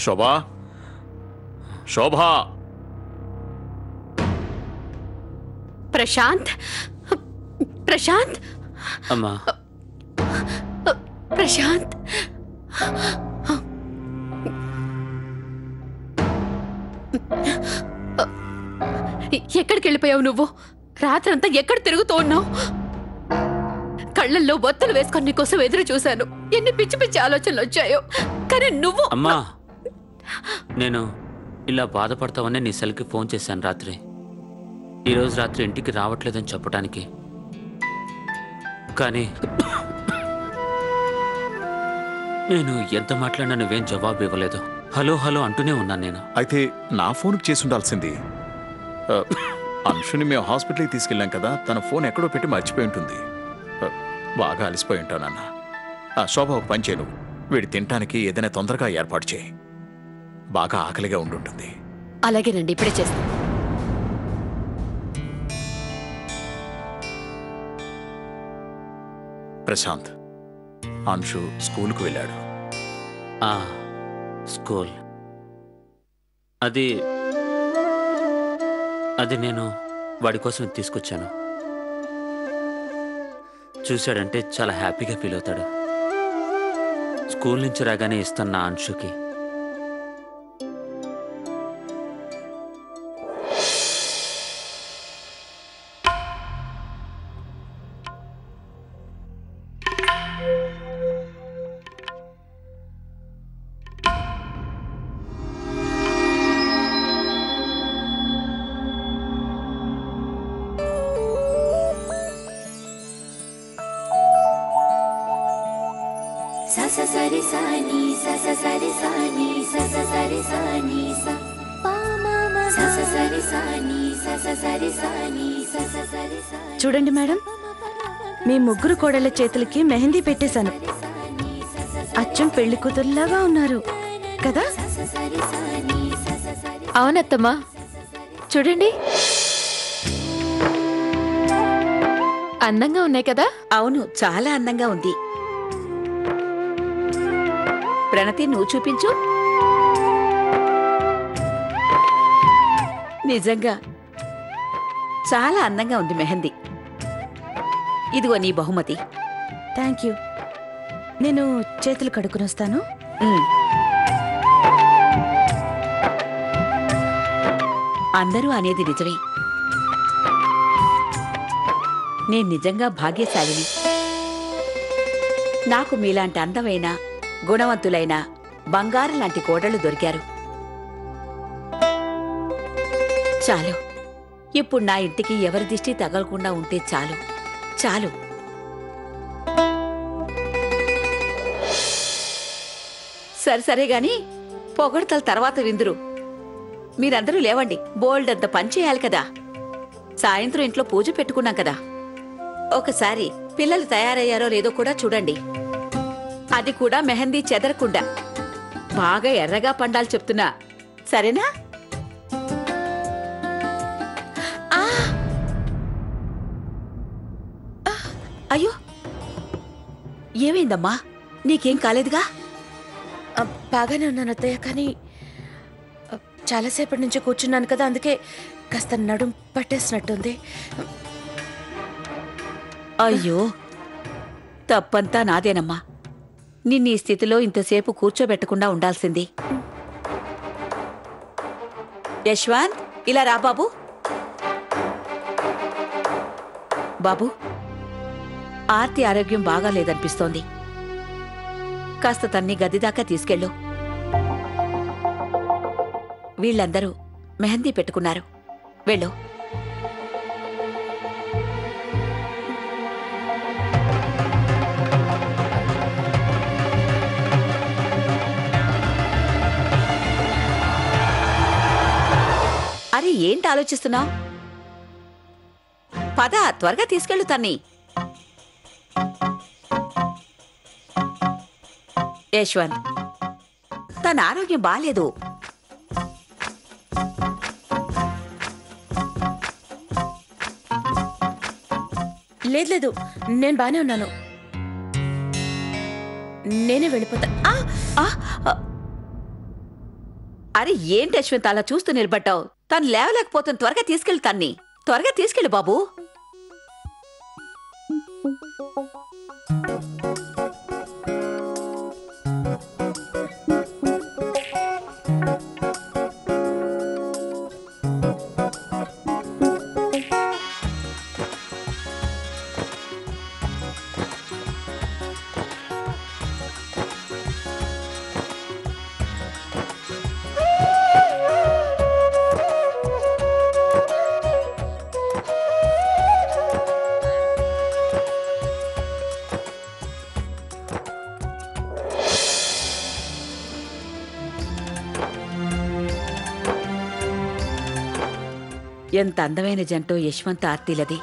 శోభా, శోభా. ప్రశాంత్, ప్రశాంత్, అమ్మా. ప్రశాంత్. ఎక్కడికి వెళ్ళిపోయావు నువ్వు? రాత్రంతా ఎక్కడ తిరుగుతూ ఉన్నావు? కళ్ళల్లో బొత్తలు వేసుకొని నీకోసం ఎదురు చూశాను. ఎన్ని పిచ్చి పిచ్చి ఆలోచనలు వచ్చాయో. కానీ నువ్వు... అమ్మా, నేను ఇలా బాధపడతావని నీ సెల్కి ఫోన్ చేశాను రాత్రి. ఈరోజు రాత్రి ఇంటికి రావట్లేదని చెప్పడానికి. కానీ నేను ఎంత మాట్లాడినా నువ్వేం జవాబు ఇవ్వలేదు. హలో హలో అంటూనే ఉన్నాను నేను. అయితే నా ఫోన్కి చేసి ఉండాల్సింది. అంశుని మేము హాస్పిటల్కి తీసుకెళ్ళాం కదా, తన ఫోన్ ఎక్కడో పెట్టి మర్చిపోయి ఉంటుంది. బాగా అలసిపోయి ఉంటానన్న. శోభ, ఒక పని చేయను, వీడి తినటానికి ఏదైనా తొందరగా ఏర్పాటు చేయి. బాగా ఆకలిగా ఉండుంటుంది. అలాగేనండి, ఇప్పుడే చేస్తాను. ప్రశాంత్, అంశు స్కూల్కు వెళ్ళాడు. స్కూల్ అది అది నేను వాడి కోసం తీసుకొచ్చాను. చూశాడంటే చాలా హ్యాపీగా ఫీల్ అవుతాడు. స్కూల్ నుంచి రాగానే ఇస్తున్నా అంశుకి. చూడండి మేడం, మీ ముగ్గురు కోడళ్ళ చేతులకి మెహందీ పెట్టేశాను. అచ్చం పెళ్లి కూతురులాగా ఉన్నారు కదా? అవునత్తమ్మా, చూడండి, అందంగా ఉన్నాయి కదా? అవును, చాలా అందంగా ఉంది. ప్రణతి, నువ్వు చూపించు. నిజంగా చాలా అందంగా ఉంది మెహందీ. ఇదిగో నీ బహుమతి. Thank you. నేను చేతులు కడుక్కుని వస్తాను. అందరూ అనేది నిజమే. నేను నిజంగా భాగ్యశాలిని. నాకు మీలాంటి అందమైన, గుణవంతులైన, బంగారం లాంటి కోడళ్ళు దొరికారు. చాలు, ఇప్పుడు నా ఇంటికి ఎవరి దిష్టి తగలకుండా ఉంటే చాలు. చాలు. సరే గాని పొగడతల తర్వాత విందురు. మీరందరూ లేవండి, బోల్డ్ అంత పని చేయాలి కదా. సాయంత్రం ఇంట్లో పూజ పెట్టుకున్నాం కదా. ఒకసారి పిల్లలు తయారయ్యారో లేదో కూడా చూడండి. అది కూడా మెహందీ చెదరకుండా బాగా ఎర్రగా పండాలి చెప్తున్నా. సరేనా? అయ్యో, ఏమైందమ్మా? నీకేం కాలేదుగా? బాగానే ఉన్నాను అత్తయ్య, కానీ చాలాసేపటి నుంచి కూర్చున్నాను కదా, అందుకే కాస్త నడుం పట్టేసినట్టుంది. అయ్యో, తప్పంతా నాదేనమ్మా. నిన్నీ స్థితిలో ఇంతసేపు కూర్చోబెట్టకుండా ఉండాల్సింది. యశ్వంత్, ఇలా రా బాబు. బాబు, ఆర్తి ఆరోగ్యం బాగాలేదనిపిస్తోంది. కాస్త తన్ని గదిదాకా తీసుకెళ్ళు. వీళ్ళందరూ మెహందీ పెట్టుకున్నారు. వెళ్ళు. అరే, ఏంటి ఆలోచిస్తున్నావు? పద, త్వరగా తీసుకెళ్ళు తన్ని. యశ్వంత్, తన ఆరోగ్యం బాలేదు. లేదు లేదు, నేను బానే ఉన్నాను. నేనే వెళ్ళిపోతా. అరే ఏంటి అశ్వంత్ అలా చూస్తూ నిలబడ్డావు? తను లేవలేకపోతుంది. త్వరగా తీసుకెళ్ళి తన్ని. త్వరగా తీసుకెళ్ళి బాబు. ఎంత అందమైన జంటో యశ్వంత్ ఆర్తిలది.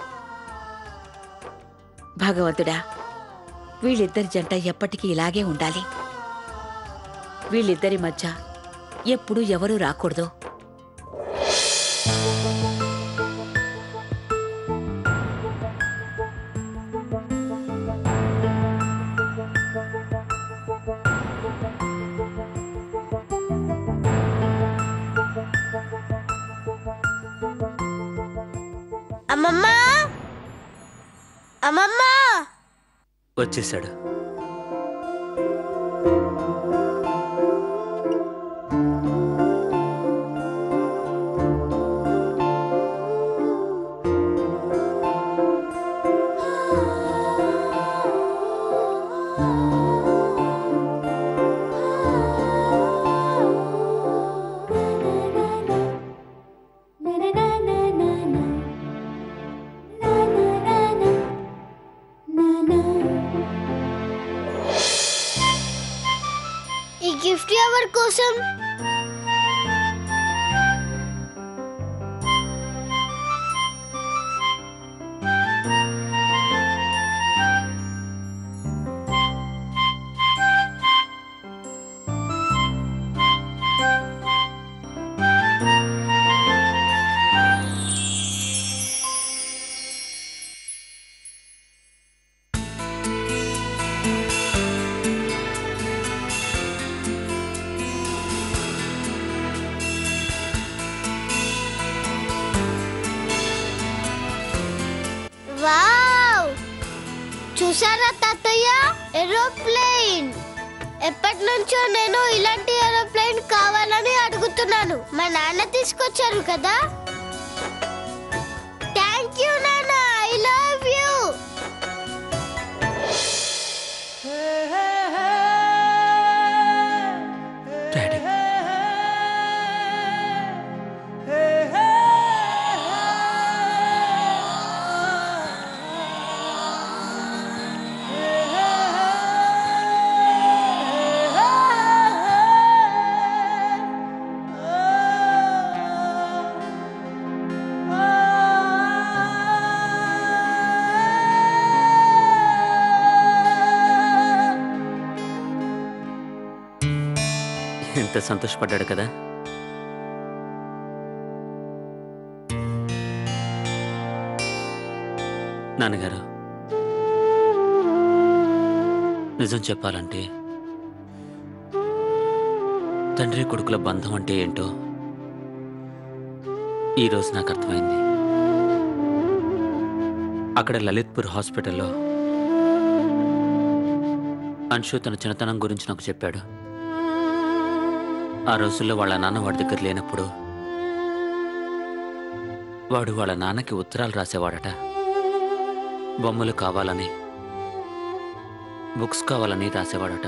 భగవంతుడా, వీళ్ళిద్దరి జంట ఎప్పటికీ ఇలాగే ఉండాలి. వీళ్ళిద్దరి మధ్య ఎప్పుడూ ఎవరూ రాకూడదు. అమ్మమ్మ, అమ్మమ్మ వచ్చేసాడు. ఈ గిఫ్ట్ ఎవరి కోసం? వావ్! చూసారా తాతయ్య, ఏరోప్లేన్. ఎప్పటి నుంచో నేను ఇలాంటి ఏరోప్లేన్ కావాలని అడుగుతున్నాను. మా నాన్న తీసుకొచ్చారు కదా. థ్యాంక్ యూ నాన్న, ఐ లవ్ యూ. డాడీ, ఎంత సంతోషపడ్డాడు కదా. నాన్నగారు, నిజం చెప్పాలంటే తండ్రి కొడుకుల బంధం అంటే ఏంటో ఈరోజు నాకు అర్థమైంది. అక్కడ లలిత్పూర్ హాస్పిటల్లో అంశు తన చిన్నతనం గురించి నాకు చెప్పాడు. ఆ రోజుల్లో వాళ్ళ నాన్న వాడి దగ్గర లేనప్పుడు వాడు వాళ్ళ నాన్నకి ఉత్తరాలు రాసేవాడట. బొమ్మలు కావాలని, బుక్స్ కావాలని రాసేవాడట.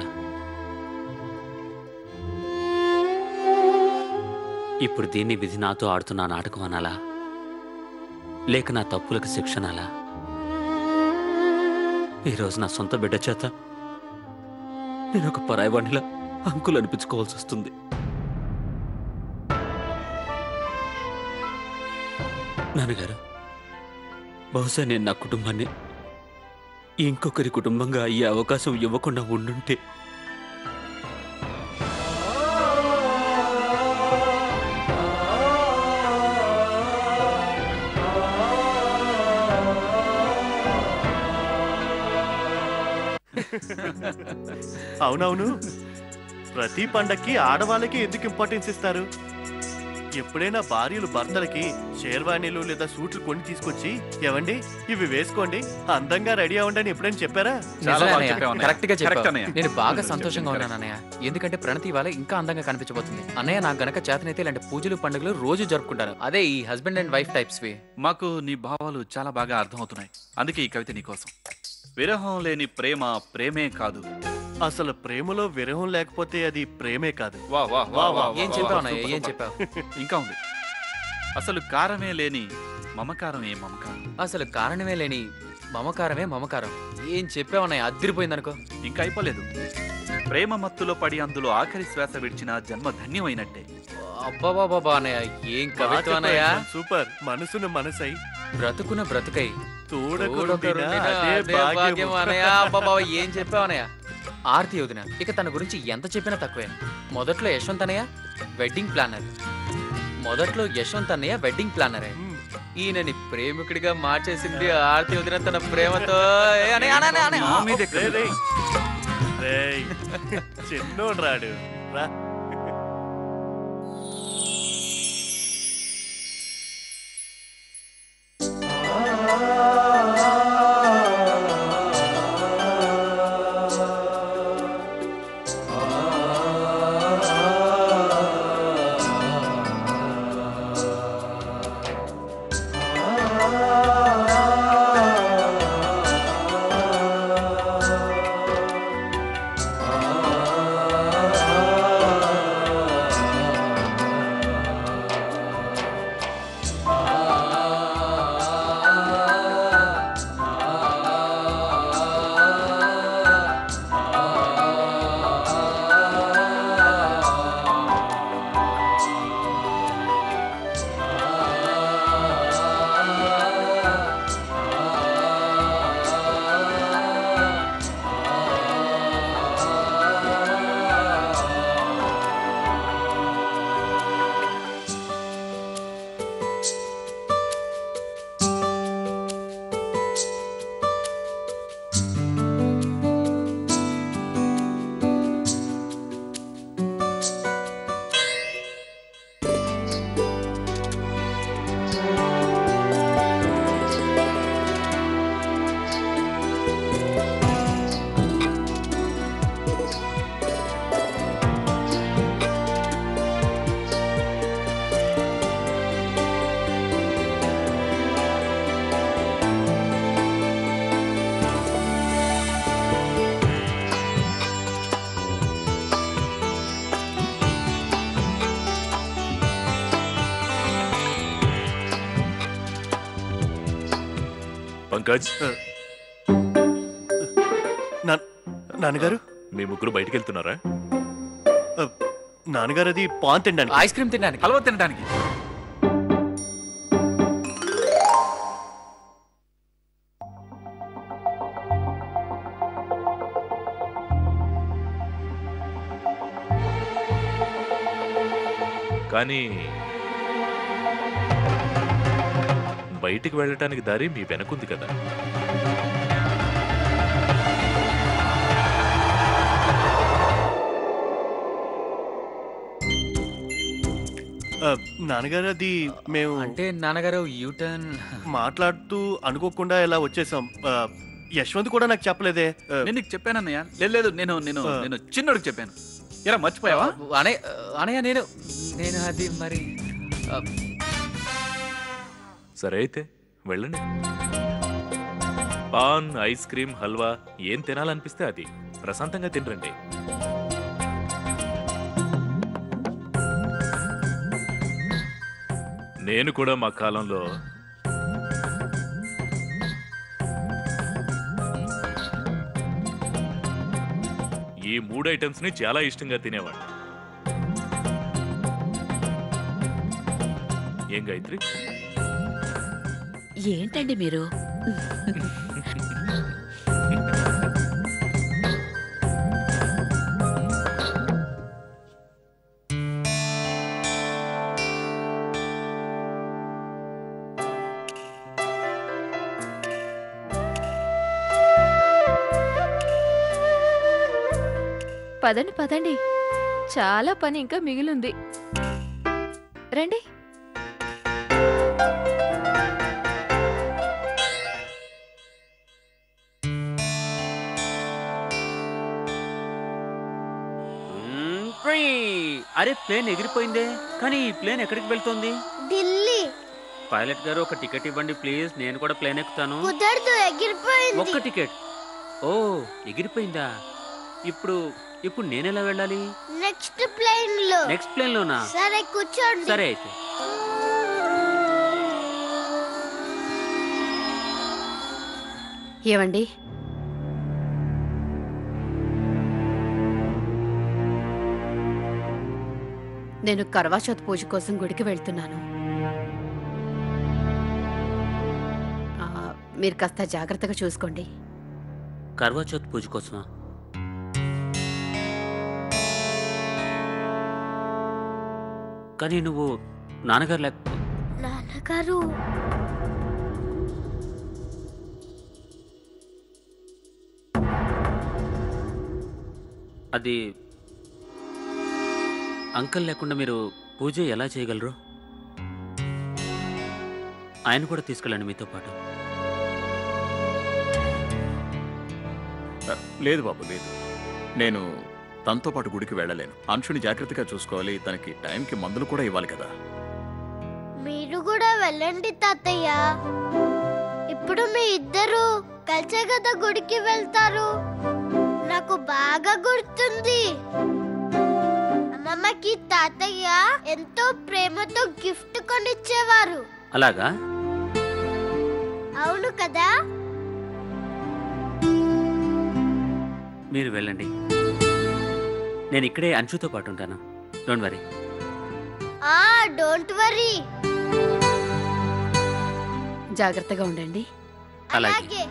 ఇప్పుడు దీన్ని విధి నాతో ఆడుతున్న నాటకం అనాలా, లేక నా తప్పులకు శిక్ష అనాలా? ఈరోజు నా సొంత బిడ్డ చేత నేను ఒక పరాయివాణిలా అంకులు అనిపించుకోవాల్సి వస్తుంది. నాన్నగారు, బహుశా నేను నా కుటుంబాన్ని ఇంకొకరి కుటుంబంగా అయ్యే అవకాశం ఇవ్వకుండా ఉండుంటే అవునవును, ప్రతి పండక్కి ఆడవాళ్ళకి ఎందుకు ఇంపార్టెన్స్ ఇస్తారు? ఎప్పుడైనా భార్యలు భర్తలకి షేర్వాణీలు లేదా సూట్లు కొని తీసుకొచ్చి, ఏవండి ఇవి వేసుకోండి, అందంగా రెడీ అవ్వండి ఎప్పుడైనా చెప్పారా? కరెక్ట్ గా చెప్పావు. నేను బాగా సంతోషంగా ఉన్నాను అన్నయ్య, ఎందుకంటే ప్రణతి ఇవాళ ఇంకా అందంగా కనిపించబోతుంది. అన్నయ్య నాకు గనక చేతనైతే ఇలాంటి పూజలు పండుగలు రోజు జరుపుకుంటాను. అదే ఈ హస్బెండ్ అండ్ వైఫ్ టైప్స్ వి. మాకు నీ భావాలు చాలా బాగా అర్థమవుతున్నాయి, అందుకే ఈ కవిత నీకోసం. విరహం లేని ప్రేమ ప్రేమే కాదు. అసలు ప్రేమలో విరహం లేకపోతే అది ప్రేమే కాదు. ఏం చెప్పావు అన్నయ్య, ఏం చెప్పావు? ఇంకా ఉంది. అసలు కారమే లేని మమకారమే మమకారం. అసలు కారణమే లేని మమకారమే మమకారం. ఏం చెప్పావు అన్నయ్య, అదిరిపోయిందనుకో. ఇంకా అయిపోలేదు. ప్రేమ మత్తులో పడి అందులో ఆఖరి శ్వాస విడిచిన జన్మ ధన్యమైనట్టే. అబ్బాబాబా అన్నయ్య, ఏం కవిత్వం అన్నయ్య. సూపర్. మనసును మనసై బ్రతుకున బ్రతుకై తోడకరుండిన అదే అదే భాగ్యం అన్నయ్య. అబ్బాబాబా ఏం చెప్పావు అన్నయ్య. ఆర్తి వదిన, ఇక తన గురించి ఎంత చెప్పినా తక్కువే. మొదట్లో యశ్వంత్ అన్నయ్య వెడ్డింగ్ ప్లానర్. ప్లానరే. ఈయనని ప్రేమికుడిగా మార్చేసింది ఆర్తి వదిన తన ప్రేమతో. చిన్నోడు రాడు రా. పంకజ్, నాన్నగారు మీ ముగ్గురు బయటికి వెళ్తున్నారా? నాన్నగారు అది పాన్ తినడానికి, ఐస్ క్రీమ్ తినడానికి, హల్వా తినడానికి. కానీ బయటికి వెళ్ళటానికి దారి మీ వెనకుంది కదా. నాన్నగారు అది మేము అంటే నాన్నగారు యూటర్న్ మాట్లాడుతూ అనుకోకుండా ఇలా వచ్చేసాం. యశ్వంత్ కూడా నాకు చెప్పలేదే. నేను నీకు చెప్పానన్నయ్య. లేదు, నేను నేను నేను చిన్నోడికి చెప్పాను. ఎలా మర్చిపోయావా? అనయ్య నేను అది మరి. సరే అయితే వెళ్ళండి. పాన్, ఐస్ క్రీమ్, హల్వా ఏం తినాలనిపిస్తే అది ప్రశాంతంగా తినరండి. నేను కూడా మా కాలంలో ఈ 3 ఐటమ్స్ ని చాలా ఇష్టంగా తినేవాడు. ఏం గాయత్రి? ఏంటండి మీరు? పదండి పదండి, చాలా పని ఇంకా మిగిలింది. రండి. అరే ప్లేన్ ఎగిరిపోయిందే, కానీ ఈ ప్లేన్ ఎక్కడికి వెళ్తోంది? ఢిల్లీ. పైలట్ గారు ఒక టికెట్ ఇవ్వండి ప్లీజ్, నేను కూడా ప్లేన్ ఎక్కుతాను. కుదరదు, ఎగిరిపోయింది. ఒక్క టికెట్. ఓ ఎగిరిపోయిందా? ఇప్పుడు ఇప్పుడు నేనెలా వెళ్ళాలి? నెక్స్ట్ ప్లేన్ లో. నెక్స్ట్ ప్లేన్ లోనా? సరే కూర్చోండి. సరే అయితే. ఏవండి, నేను కర్వాచౌత్ పూజ కోసం గుడికి వెళ్తున్నాను. మీరు కాస్త జాగ్రత్తగా చూసుకోండి. కర్వాచౌత్ పూజ కోసమా? కానీ నువ్వు నాన్నగారు నాన్నగారు అది అంకల్ లేకుండా మీరు పూజ ఎలా చేయగలరు? ఆయన కూడా తీసుకెళ్ళండి మీతో పాటు. లేదు బాబు, లేదు. నేను తనతో పాటు గుడికి వెళ్ళలేను. అంశుని జాగ్రత్తగా చూసుకోవాలి. తనకి టైంకి మందులు కూడా ఇవ్వాలి కదా. మీరు కూడా వెళ్ళండి తాతయ్య. ఇప్పుడు మీ ఇద్దరు కలిసే కదా గుడికి వెళ్తారు. నాకు బాగా గుర్తుంది, అమ్మమ్మకి తాతయ్య ఎంతో ప్రేమతో గిఫ్ట్ కొనిచ్చేవారు. అలాగా? అవును కదా? మీరు వెళ్ళండి, నేను ఇక్కడే అంశుతో పాటు ఉంటాను. Don't worry. Don't worry. జాగ్రత్తగా ఉండండి. అలాగే.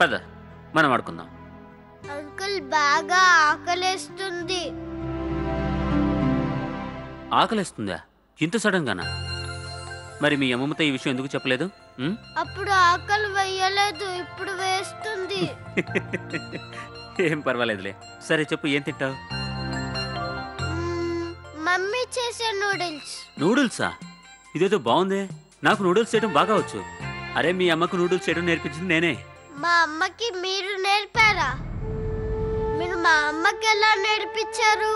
పద మనం ఆడుకుందాం. అంకుల్ బాగా ఆకలేస్తుంది. ఆకలేస్తుందా? ఇంత సడన్ గానా? మరి మీ అమ్మమ్మతో ఈ విషయం ఎందుకు చెప్పలేదు? అప్పుడు ఆకలి వేయలేదు, ఇప్పుడు వేస్తుంది. ఏం పర్వాలేదులే. సరే చెప్పు, ఏం తింటావు? మమ్మీ చేసే నూడిల్స్. నూడిల్సా? ఇదేదో బాగుందే. నాకు నూడిల్స్ చేయడం బాగా వచ్చు. అరే మీ అమ్మకు నూడిల్స్ చేయడం నేర్పించింది నేనే. మా అమ్మకి మీరు నేర్పారా? మీరు మా అమ్మకి ఎలా నేర్పించారు?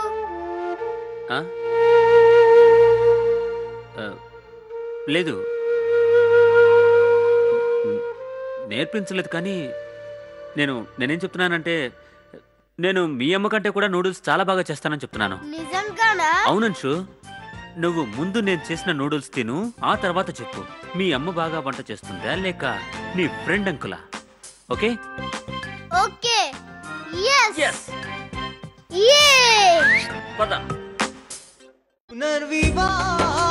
లేదు, నేర్పించలేదు. కానీ నేనేం చెప్తున్నానంటే, నేను మీ అమ్మ కంటే కూడా నూడిల్స్ చాలా బాగా చేస్తానని చెప్తున్నాను. నిజంగానా? అవునంశు, నువ్వు ముందు నేను చేసిన నూడిల్స్ తిను, ఆ తర్వాత చెప్పు మీ అమ్మ బాగా వంట చేస్తుందా లేక నీ ఫ్రెండ్ అంకులా. ఓకే? ఓకే. yes. పద. పునర్వివాహ